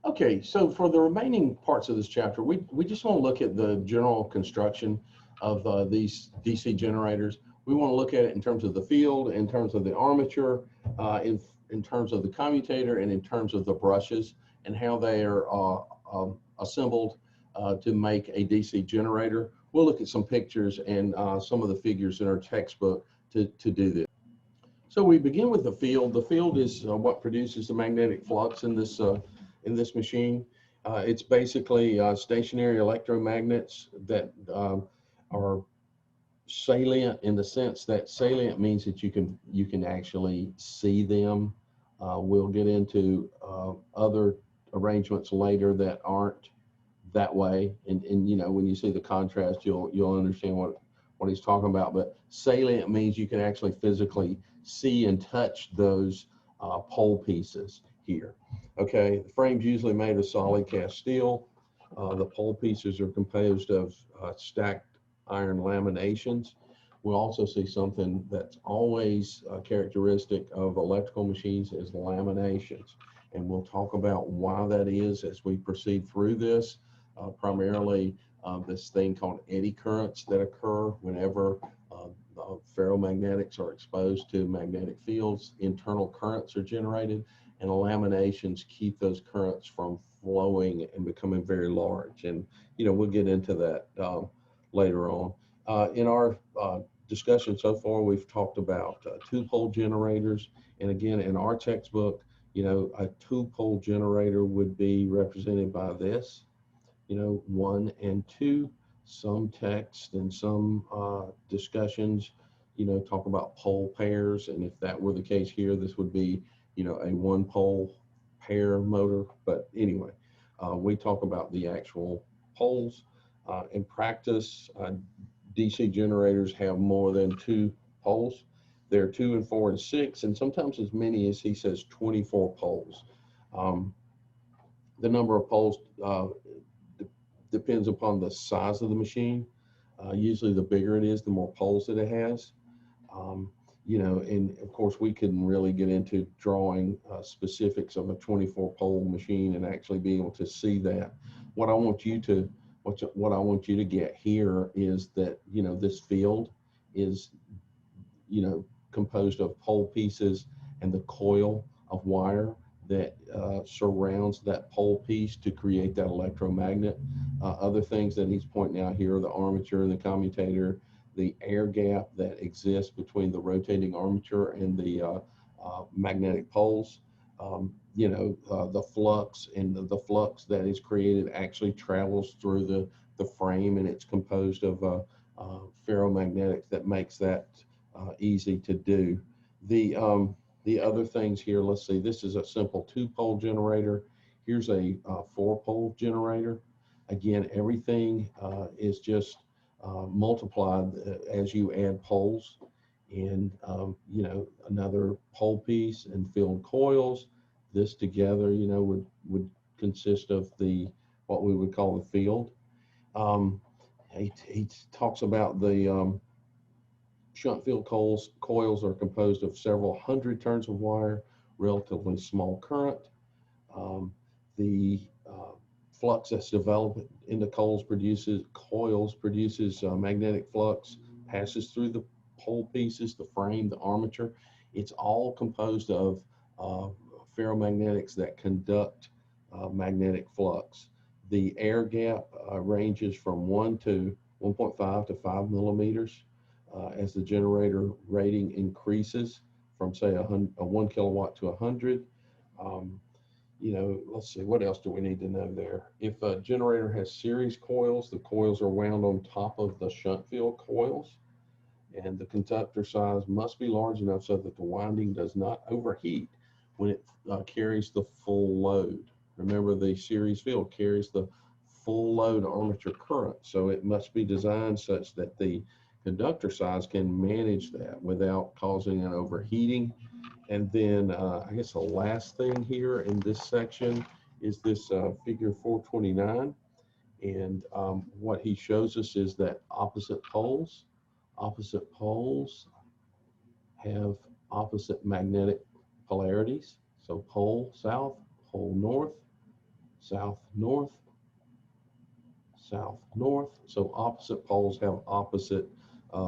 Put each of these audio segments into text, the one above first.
Okay, so for the remaining parts of this chapter, we just want to look at the general construction of these DC generators. We want to look at it in terms of the field, in terms of the armature, in terms of the commutator, and in terms of the brushes, and how they are assembled to make a DC generator. We'll look at some pictures and some of the figures in our textbook to do this. So we begin with the field. The field is what produces the magnetic flux in this machine. It's basically stationary electromagnets that are salient in the sense that salient means that you can actually see them. We'll get into other arrangements later that aren't that way, and you know, when you see the contrast, you'll understand what he's talking about. But salient means you can actually physically see and touch those pole pieces here. Okay, the frame's usually made of solid cast steel. The pole pieces are composed of stacked iron laminations. We'll also see something that's always characteristic of electrical machines is laminations. And we'll talk about why that is as we proceed through this. Primarily this thing called eddy currents that occur whenever ferromagnetics are exposed to magnetic fields. Internal currents are generated, and laminations keep those currents from flowing and becoming very large. And you know, we'll get into that later on. In our discussion so far, we've talked about two-pole generators, and again, in our textbook, you know, a two-pole generator would be represented by this, you know, 1 and 2. Some text and some discussions, you know, talk about pole pairs, and if that were the case here, this would be, you know, a one-pole pair motor. But anyway, we talk about the actual poles. In practice, DC generators have more than 2 poles. There are 2 and 4 and 6, and sometimes as many as he says 24 poles. The number of poles depends upon the size of the machine. Usually the bigger it is, the more poles that it has. You know, and of course we couldn't really get into drawing specifics of a 24 pole machine and actually be able to see that. What I want you to get here is that, you know, this field is, you know, composed of pole pieces and the coil of wire that surrounds that pole piece to create that electromagnet. Other things that he's pointing out here are the armature and the commutator, the air gap that exists between the rotating armature and the magnetic poles. You know, the flux, and the flux that is created actually travels through the frame, and it's composed of ferromagnetics that makes that easy to do. The other things here, let's see, this is a simple 2-pole generator. Here's a 4-pole generator. Again, everything is just multiplied as you add poles, and you know, another pole piece and filled coils. This together, you know, would consist of what we would call the field. He talks about the shunt field coils are composed of several hundred turns of wire, relatively small current. The flux that's developed in the coils produces magnetic flux, passes through the pole pieces, the frame, the armature. It's all composed of ferromagnetics that conduct magnetic flux. The air gap ranges from 1 to 1.5 to 5 millimeters. As the generator rating increases from, say, a 1 kilowatt to 100. You know, let's see, what else do we need to know there? If a generator has series coils, the coils are wound on top of the shunt field coils, and the conductor size must be large enough so that the winding does not overheat when it carries the full load. Remember, the series field carries the full load armature current, so it must be designed such that the conductor size can manage that without causing an overheating. And then I guess the last thing here in this section is this figure 429. And what he shows us is that opposite poles have opposite magnetic polarities. So pole south, pole north. south, north, south, north. So opposite poles have opposite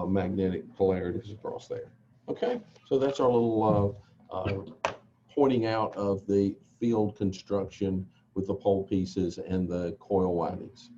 magnetic polarities across there. Okay, so that's our little pointing out of the field construction with the pole pieces and the coil windings.